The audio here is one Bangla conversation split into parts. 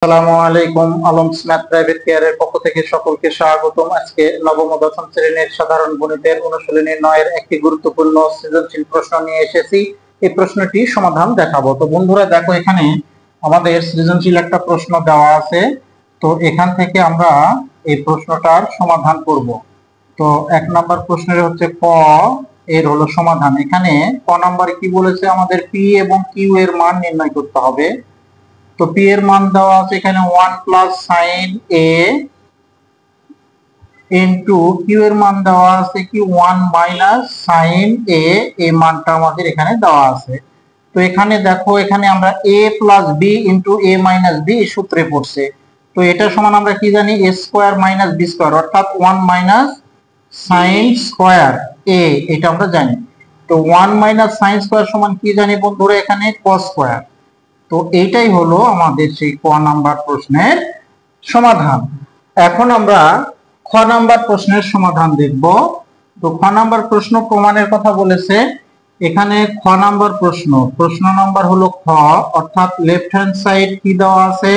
আসসালামু আলাইকুম। আলমস ম্যাথ প্রাইভেট কেয়ারের পক্ষ থেকে সকলকে স্বাগতম। আজকে নবম ও দশম শ্রেণীর সাধারণ গণিতের অনুশীলনী 9 এর একটি গুরুত্বপূর্ণ সৃজনশীল প্রশ্ন নিয়ে এসেছি। এই প্রশ্নটি সমাধান দেখাবো। তো বন্ধুরা দেখো, এখানে আমাদের সৃজনশীল একটা প্রশ্ন দেওয়া আছে। তো এখান থেকে আমরা এই প্রশ্নটার সমাধান করব। তো 1 নাম্বার প্রশ্নের হচ্ছে ক, এর হলো সমাধান। এখানে ক নাম্বারে কি বলেছে, আমাদের পি এবং কিউ এর মান নির্ণয় করতে হবে। তো পি এর মান দেওয়া আছে এখানে 1 প্লাস সাইন এ ইনটু কিউ এর মান দেওয়া আছে কি 1 মাইনাস সাইন এ। এই মানটা আমাদের এখানে দেওয়া আছে। তো এখানে দেখো, এখানে আমরা a plus B into a minus B সূত্রে পড়ছে। তো এটা সমান আমরা কি জানি, a square minus B square, অর্থাৎ 1 মাইনাস সাইন স্কয়ার a, এটা আমরা জানি। তো 1 মাইনাস সাইন স্কয়ার সমান কি জানি বন্ধুরা, এখানে cos স্কয়ার। তো এইটাই হলো আমাদের সেই ক নাম্বার প্রশ্নের সমাধান। এখন আমরা খ নাম্বার প্রশ্নের সমাধান দেখব। তো খ নাম্বার প্রশ্ন প্রমাণের কথা বলেছে। এখানে খ নাম্বার প্রশ্ন নাম্বার হলো খ, অর্থাৎ লেফট হ্যান্ড সাইড কি দেওয়া আছে,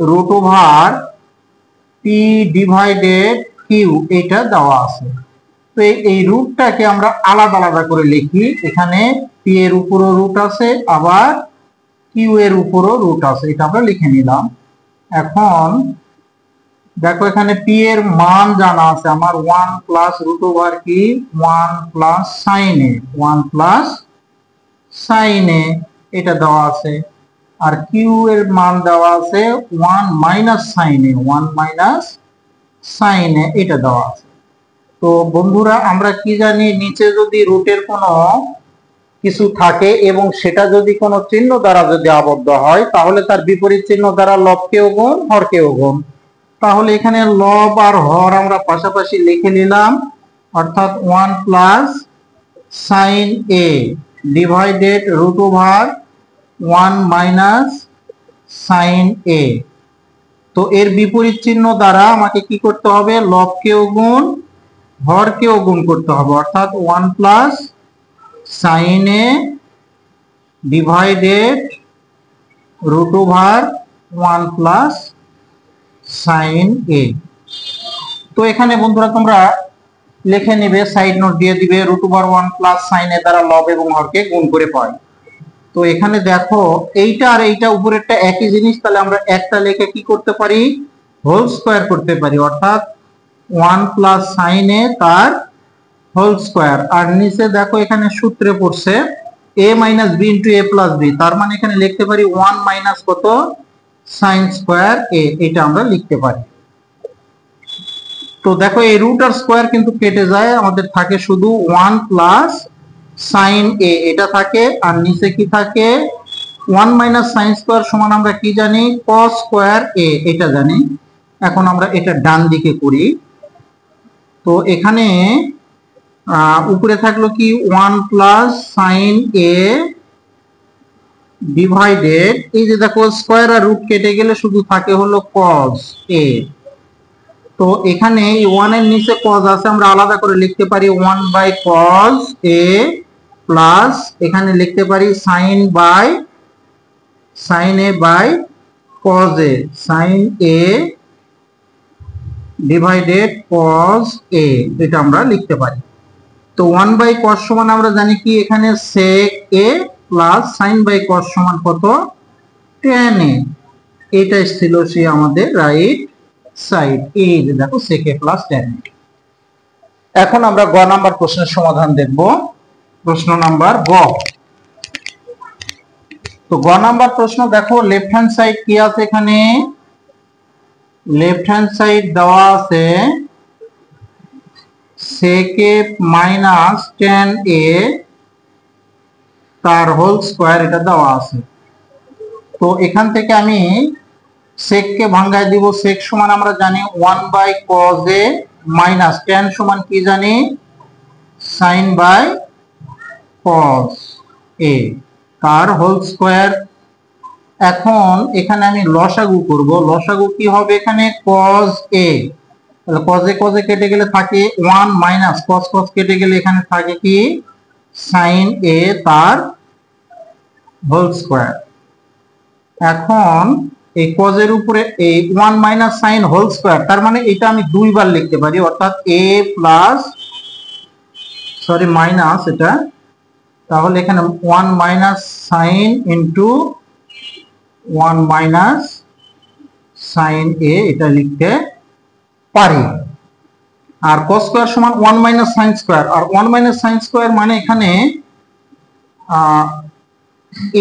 root over P divided Q, এটা দেওয়া আছে। তো এই রুটটাকে আমরা আলাদা আলাদা করে লিখি। এখানে পি এর উপরও রুট আছে, আবার কিউ এর উপরও রুট আছে, এটা আমরা লিখে নিলাম। এখন দেখো, এখানে পি এর মান জানা আছে আমার 1 প্লাস রুট ওভার কি 1 plus sine A, 1 plus sine A, এটা দেওয়া আছে। আর কিউ এর মান দেওয়া আছে 1 minus sine A, 1 minus sine A, এটা দেওয়া আছে। তো বন্ধুরা আমরা কি জানি, নিচে যদি রুটের কোনো কিছু থাকে এবং সেটা যদি কোনো চিহ্ন দ্বারা যদি আবদ্ধ হয়, তাহলে তার বিপরীত চিহ্ন দ্বারা লবকেও গুণ হরকেও গুণ। তাহলে এখানে লব আর হর আমরা পাশাপাশি লিখে নিলাম, অর্থাৎ 1 plus sine A divided root over 1 minus sine A. তো এর বিপরীত চিহ্ন দ্বারা আমাকে কি করতে হবে, লবকেও গুণ হরকেও গুণ করতে হবে, অর্থাৎ 1 plus sine A divided root over 1 plus sine A. তো এখানে বন্ধুরা তোমরা লিখে নিবে, সাইড নোট দিয়ে দিবে, রুট ওভার 1 প্লাস সাইন এ দ্বারা লব এবং হরকে গুণ করে পাই। তো এখানে দেখো, এইটা আর এইটা উপরেরটা একই জিনিস, তাহলে আমরা একটা লিখে কি করতে পারি, হোল স্কয়ার করতে পারি, অর্থাৎ 1 প্লাস সাইন এ তার হোল স্কয়ার। আর নিচে দেখো, এখানে সূত্রে পড়ছে a minus B into A plus B, তার মানে এখানে লিখতে পারি 1 মাইনাস কত সাইন স্কয়ার এ, এটা আমরা লিখতে পারি। তো দেখো, এই রুট আর স্কয়ার কিন্তু কেটে যায়, আমাদের থাকে শুধু 1 প্লাস সাইন এ, এটা থাকে। আর নিচে কি থাকে, 1 মাইনাস সাইন স্কয়ার সমান আমরা কি জানি, cos স্কয়ার এ, এটা জানি। এখন আমরা এটা ডান দিকে করি। তো এখানে উপরে থাকলো কি 1 প্লাস সাইন এ ডিভাইডেড, এই যে দেখো স্কয়ার আর রুট কেটে গেলে শুধু থাকে হলো cos এ। তো এখানে এই 1 এর নিচে cos আছে, আমরা আলাদা করে লিখতে পারি 1 বাই cos এ প্লাস এখানে লিখতে পারি sin A by cos A, sin A divided cos A, এটা আমরা লিখতে পারি। তো 1 বাই cos সমান আমরা জানি কি, এখানে sec a plus sin by cos সমান কত, tan a, এটা ছিল সে আমাদের রাইট সাইড। এই যে দেখো sec a plus tan a। এখন আমরা গ নাম্বার প্রশ্নের সমাধান দেখব। প্রশ্ন নাম্বার গ। তো গ নাম্বার প্রশ্ন দেখো, লেফট হ্যান্ড সাইড কি আছে, এখানে লেফট হ্যান্ড সাইড দেওয়া আছে sec a minus tan a তার হোল স্কয়ার, এটা দেওয়া আছে। তো এখান থেকে আমি sec কে ভাঙায় দিব। sec সমান আমরা জানি 1 by cos a minus tan সমান কি জানি, sin বাই cos a তার হোল স্কয়ার। এখন এখানে আমি লসাগু করব। লসাগু কি হবে, এখানে cos a, তাহলে cos a কেটে গেলে থাকে 1 মাইনাস cos কেটে গেলে এখানে থাকে কি sin a তার হোল স্কয়ার। এখন এই কজের উপরে এই 1 মাইনাস সাইন হোল স্কয়ার, তার মানে এটা আমি দুইবার লিখতে পারি, অর্থাৎ a প্লাস মাইনাস এটা, তাহলে এখানে 1 minus sine into 1 minus sine A এটা লিখতে পারি। আর cos স্কয়ার সমান 1 মাইনাস সাইন স্কয়ার, আর 1 মাইনাস সাইন স্কয়ার মানে এখানে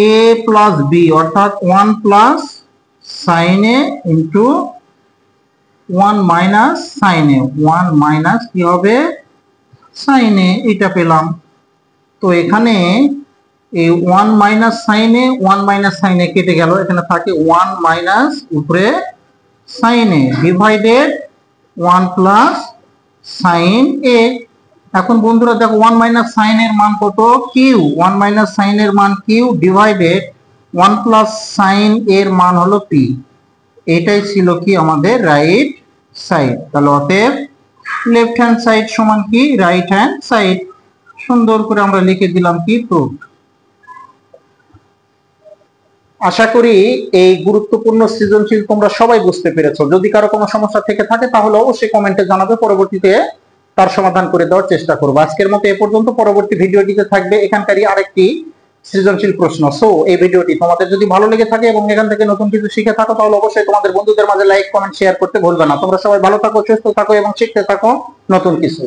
a প্লাস বি, অর্থাৎ 1 plus sine A into 1 minus sine A, 1 minus কি হবে সাইন এ, এটা পেলাম। তো এখানে এই 1 minus sine A 1 minus sine এ কেটে গেল, এখানে থাকে 1 মাইনাস উপরে sign A divided 1 plus sine এ। এখন বন্ধুরা দেখো 1 মাইনাস সাইন এর মান কত, কিউ, 1 মাইনাস সাইন এর মান কিউ ডিভাইডেড 1 প্লাস সাইন এর মান হলো পি। এটাই ছিল কি আমাদের রাইট সাইড। তাহলে অতএব লেফট হ্যান্ড সাইড সমান কি রাইট হ্যান্ড সাইড। সুন্দর করে আমরা লিখে দিলাম কি প্রুফ। আশা করি এই গুরুত্বপূর্ণ সৃজনশীল তোমরা সবাই বুঝতে পেরেছো। যদি কারো কোনো সমস্যা থেকে থাকে তাহলে অবশ্যই কমেন্টে জানাবে, পরবর্তীতে তার সমাধান করে দেওয়ার চেষ্টা করবো। আজকের মতো এ পর্যন্ত। পরবর্তী ভিডিওটিতে থাকবে এখানকারই আরেকটি সৃজনশীল প্রশ্ন। সো এই ভিডিওটি তোমাদের যদি ভালো লেগে থাকে এবং এখান থেকে নতুন কিছু শিখে থাকো তাহলে অবশ্যই তোমাদের বন্ধুদের মাঝে লাইক কমেন্ট শেয়ার করতে ভুলবে না। তোমরা সবাই ভালো থাকো, সুস্থ থাকো এবং শিখতে থাকো নতুন কিছু।